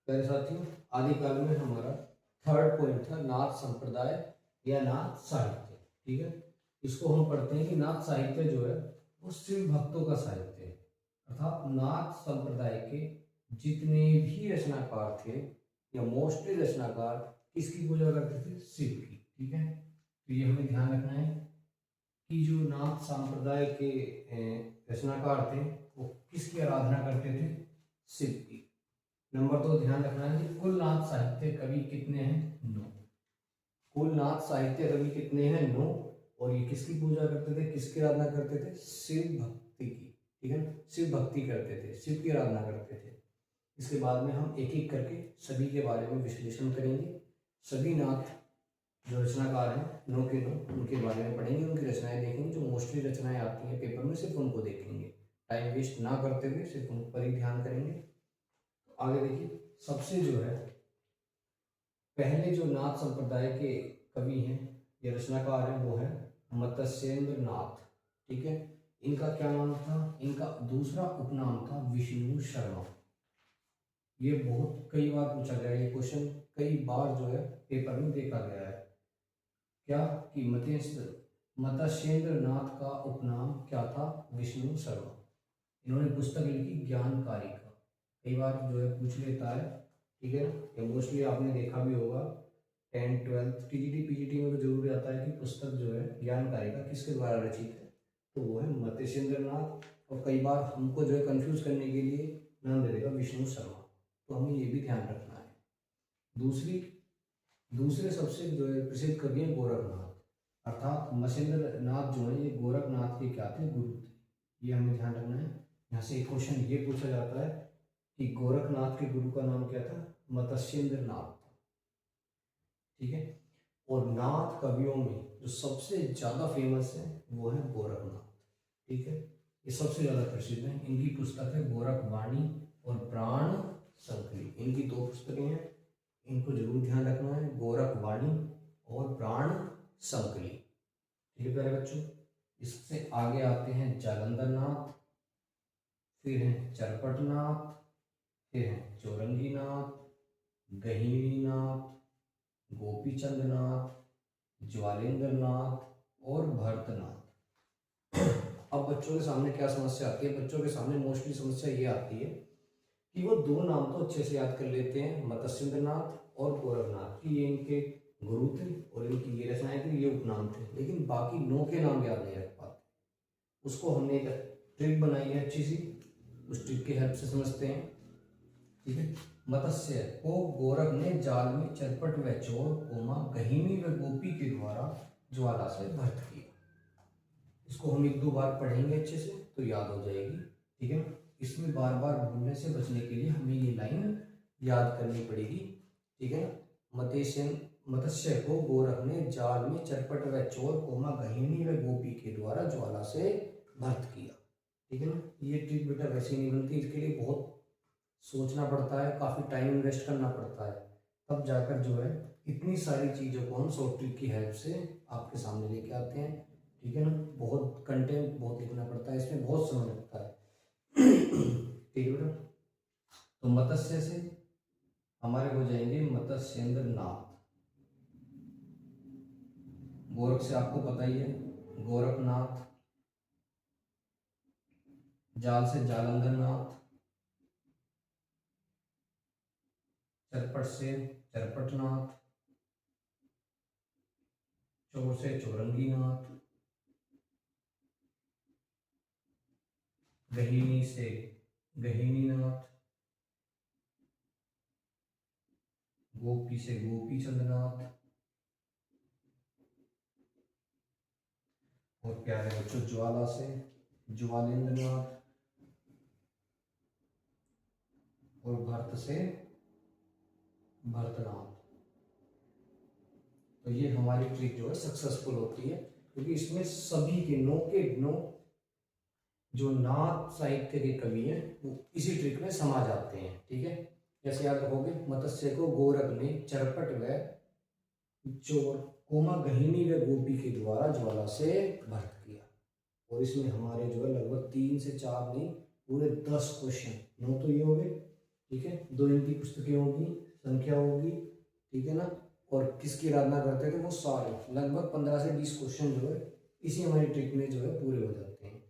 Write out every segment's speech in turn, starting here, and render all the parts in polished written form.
प्यारे साथियों, आदिकाल में हमारा थर्ड पॉइंट था नाथ संप्रदाय या नाथ साहित्य। ठीक है, इसको हम पढ़ते हैं कि नाथ साहित्य जो है वो शिव भक्तों का साहित्य है, अर्थात नाथ संप्रदाय के जितने भी रचनाकार थे या मोस्टली रचनाकार किसकी पूजा करते थे? शिव की। ठीक है, तो ये हमें ध्यान रखना है कि जो नाथ संप्रदाय के रचनाकार थे वो किसकी आराधना करते थे? शिव की। नंबर 2 ध्यान रखना है कि कुल नाथ साहित्य कवि कितने हैं? 9। कुल नाथ साहित्य कवि कितने हैं? 9। और ये किसकी पूजा करते थे, किसकी आराधना करते थे? शिव भक्ति की। ठीक है, शिव भक्ति करते थे, शिव की आराधना करते थे। इसके बाद में हम एक एक करके सभी के बारे में विश्लेषण करेंगे। सभी नाथ जो रचनाकार हैं 9 के 9 उनके बारे में पढ़ेंगे, उनकी रचनाएं देखेंगे। जो मोस्टली रचनाएं आती हैं पेपर में सिर्फ उनको देखेंगे, टाइम वेस्ट ना करते हुए सिर्फ उन पर ही ध्यान करेंगे। आगे देखिए, सबसे जो है पहले जो नाथ संप्रदाय के कवि हैं या रचनाकार हैं वो है मत्स्येंद्र नाथ। ठीक है, इनका क्या नाम था? इनका दूसरा उपनाम था विष्णु शर्मा। ये बहुत कई बार पूछा गया, ये क्वेश्चन कई बार जो है पेपर में देखा गया है। क्या कि मत्स्येंद्र नाथ का उपनाम क्या था? विष्णु शर्मा। इन्होंने पुस्तक लिखी ज्ञान कारिका, कई बार जो है पूछ लेता है। ठीक है, या मोस्टली आपने देखा भी होगा 10th 12th टीजीटी पीजीटी में तो जरूर आता है कि पुस्तक जो है ज्ञान कारिका किसके द्वारा रचित है, तो वो है मत्स्येंद्र नाथ। और कई बार हमको जो है कंफ्यूज करने के लिए नाम दे देगा विष्णु शर्मा, तो हमें ये भी ध्यान रखना है। दूसरे सबसे जो है प्रसिद्ध कवि हैं गोरखनाथ, अर्थात मत्स्येंद्र नाथ जो है ये गोरखनाथ के क्या थे? गुरु थे। ये हमें ध्यान रखना है। यहाँ से एक क्वेश्चन ये पूछा जाता है कि गोरखनाथ के गुरु का नाम क्या था? मत्स्येंद्र नाथ था। ठीक है, और नाथ कवियों में जो सबसे ज्यादा फेमस है वो है गोरखनाथ। ठीक है, ये सबसे ज्यादा प्रसिद्ध है। इनकी पुस्तक है गोरखवाणी और प्राण संकली। इनकी 2 पुस्तकें हैं, इनको जरूर ध्यान रखना है, गोरखवाणी और प्राण संकली। ठीक है प्यारे बच्चों, इससे आगे आते हैं जालंधर नाथ, फिर हैं चरपट नाथ, फिर हैं चौरंगी नाथ, गहीनी नाथ, गोपीचंद नाथ, ज्वालेंद्र नाथ और भरतनाथ। अब बच्चों के सामने क्या समस्या आती है? बच्चों के सामने मोस्टली समस्या ये आती है कि वो 2 नाम तो अच्छे से याद कर लेते हैं, मत्स्येंद्र नाथ और गोरखनाथ, कि ये इनके गुरु थे और इनकी ये रचनाएं थी, ये उपनाम थे, लेकिन बाकी 9 के नाम याद नहीं रख पाते। उसको हमने एक ट्रिक बनाई है अच्छी सी, उस ट्रिक की हेल्प से समझते हैं। ठीक है, मत्स्य को गोरख ने जाल में चरपट व चोर कोमा गहीनी व गोपी के द्वारा ज्वाला से भर्त किया। इसको हम 1-2 बार पढ़ेंगे अच्छे से तो याद हो जाएगी। ठीक है, इसमें बार बार भूलने से बचने के लिए हमें ये लाइन याद करनी पड़ेगी। ठीक है, मत्स्य को गोरख ने जाल में चरपट व चोर कोमा गहीनी व गोपी के द्वारा ज्वाला से भर्त किया। ठीक है ना, ये ट्रिक बेटा वैसे नहीं बनती, इसके लिए बहुत सोचना पड़ता है, काफ़ी टाइम इन्वेस्ट करना पड़ता है, तब जाकर जो है इतनी सारी चीज़ों को हम शॉर्ट ट्रिक की हेल्प से आपके सामने लेके आते हैं। ठीक है ना, बहुत कंटेंट बहुत लिखना पड़ता है, इसमें बहुत समय लगता है। ठीक है बेटा, तो मत्स्य से हमारे हो जाएंगे मत्स्येंद्र नाथ। गोरख से आपको पता ही है गोरखनाथ, जाल से जालंधर नाथ, चरपट से चरपटनाथ, चोर से चौरंगी नाथ, गहीनी से गहीनी नाथ, गोपी से गोपी चंद नाथ, और प्यारे बच्चों ज्वाला से ज्वालेंद्र नाथ, और भरत से भरतनाथ। तो ये हमारी ट्रिक जो है सक्सेसफुल होती है, क्योंकि इसमें सभी के 9 के 9 जो नाथ साहित्य के कवि हैं वो इसी ट्रिक में समा जाते हैं। ठीक है, जैसे याद रखोगे, मत्स्य को गोरख ने चरपट व चोर कोमा गहीनी व गोपी के द्वारा ज्वाला से भर्त किया। और इसमें हमारे जो है लगभग 3 से 4 नहीं पूरे 10 क्वेश्चन, 9 तो ये हो गए, ठीक है, 2 इनकी पुस्तकें होगी, संख्या होगी, ठीक है ना, और किसकी आराधना करते थे वो सारे लगभग 15 से 20 क्वेश्चन जो है इसी हमारी ट्रिक में जो है पूरे हो जाते हैं।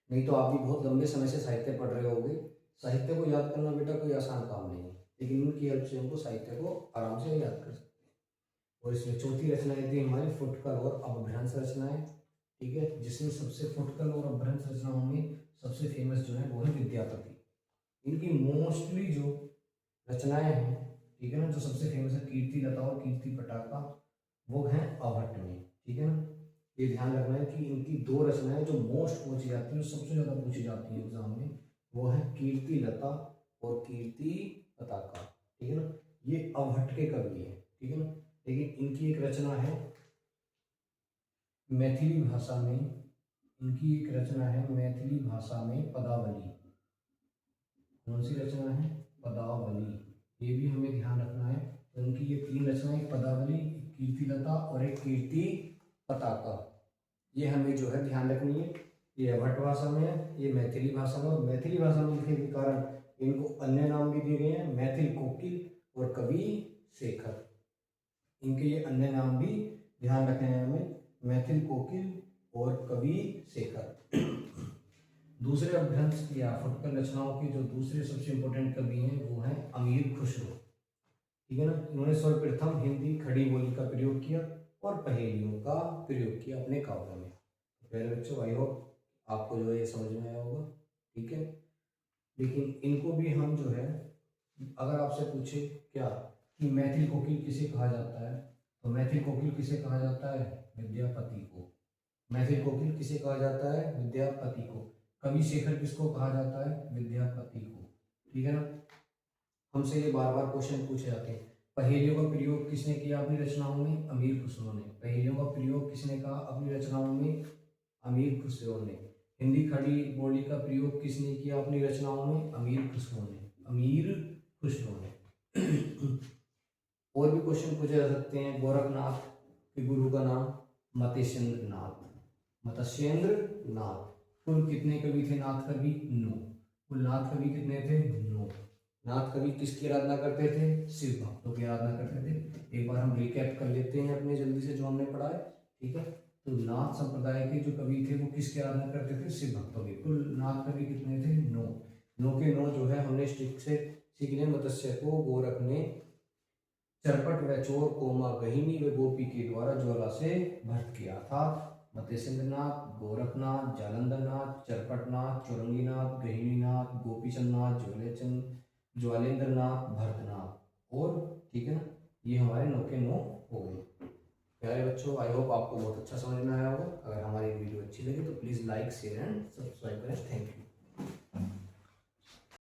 नहीं तो आप भी बहुत लंबे समय से साहित्य पढ़ रहे होगे। साहित्य को याद करना बेटा कोई आसान काम नहीं है, लेकिन इनकी हेल्प से हमको साहित्य को आराम से याद कर सकते हैं। और इसमें चौथी रचनाएं थी हमारी फुटकल और अपभ्रंश रचनाएं, ठीक है, जिसमें सबसे फुटकल और अपभ्रंश रचनाओं में सबसे फेमस जो है वो है विद्यापति। इनकी मोस्टली जो रचनाएं हैं, ठीक है ना, जो सबसे फेमस है कीर्ति लता और कीर्ति पटाखा, वो हैं अभट्ट में, ठीक है ना। ये ध्यान रखना है कि इनकी 2 रचनाएं जो मोस्ट पूछी जाती हैं, सबसे ज़्यादा पूछी जाती हैं एग्जाम में, वो है कीर्ति लता और कीर्ति पताका, ठीक है ना। ये अभट्ट के कवि हैं, ठीक है ना। लेकिन इनकी एक रचना है मैथिली भाषा में, इनकी एक रचना है मैथिली भाषा में पदावली। कौन सी रचना है? पदावली। ये भी हमें ध्यान रखना है। तो इनकी ये 3 रचनाएं, पदावली, कीर्ति लता और एक कीर्ति पताका, ये हमें जो है ध्यान रखनी है। ये अभट्ट भाषा में है, ये मैथिली भाषा में, और मैथिली भाषा में लिखने के कारण इनको अन्य नाम भी दिए गए हैं, मैथिल कोकिल और कवि शेखर। इनके ये अन्य नाम भी ध्यान रखने हैं हमें, मैथिल कोकिल और कवि शेखर। दूसरे अपभ्रंश या फुटकल रचनाओं के जो दूसरे सबसे इंपॉर्टेंट कवि हैं वो हैं अमीर खुसरो, ठीक है ना। इन्होंने सर्वप्रथम हिंदी खड़ी बोली का प्रयोग किया और पहेलियों का प्रयोग किया अपने काव्य में। पहले बच्चों आई होप आपको जो है ये समझ में आया होगा, ठीक है। लेकिन इनको भी हम जो है, अगर आपसे पूछे क्या कि मैथिल कोकिल किसे कहा जाता है, तो मैथिल कोकिल किसे कहा जाता है? विद्यापति को। मैथिल कोकिल किसे कहा जाता है? विद्यापति को। कवि शेखर किसको कहा जाता है? विद्यापति को, ठीक है ना। हमसे ये बार बार क्वेश्चन पूछे जाते हैं। पहेलियों का प्रयोग किसने किया अपनी रचनाओं में? अमीर खुसरो ने। पहेलियों का प्रयोग किसने कहा अपनी रचनाओं में? अमीर खुसरो ने। हिंदी खड़ी बोली का प्रयोग किसने किया अपनी रचनाओं में? अमीर खुसरो ने। अमीर खुसरो ने। और भी क्वेश्चन पूछे जा सकते हैं। गोरखनाथ के गुरु का नाम? मत्स्येंद्र नाथ। मत्स्येंद्र नाथ। कुल कितने कवि थे नाथ कवि? 9। कुल नाथ कवि कितने थे? 9। नाथ कवि किसकी आराधना करते थे? शिव भक्तों की आराधना करते थे। एक बार हम रिकैप कर लेते हैं अपने जल्दी से जो हमने पढ़ा है, ठीक है। तो नाथ संप्रदाय के जो कवि थे वो किसकी आराधना करते थे? शिव भक्तों की। कुल नाथ कवि कितने थे? 9। 9 के 9 जो है हमने स्टिक से सीख लिया। मत्स्य को गोरख ने चरपट व चोर कोमा गहिनी व गोपी के द्वारा ज्वाला से भक्त किया था। मत्स्येंद्रनाथ, गोरखनाथ, जालंधरनाथ, चरपटनाथ, चौरंगीनाथ, गहिनीनाथ, गोपीचंदनाथ, ज्वालेंद्रनाथ, भरतनाथ, और ठीक है ना, ये हमारे 9 के 9 हो गए। प्यारे बच्चों, आई होप आपको बहुत अच्छा समझ में आया होगा। अगर हमारी वीडियो अच्छी लगी तो please like, share and subscribe करें। Thank you.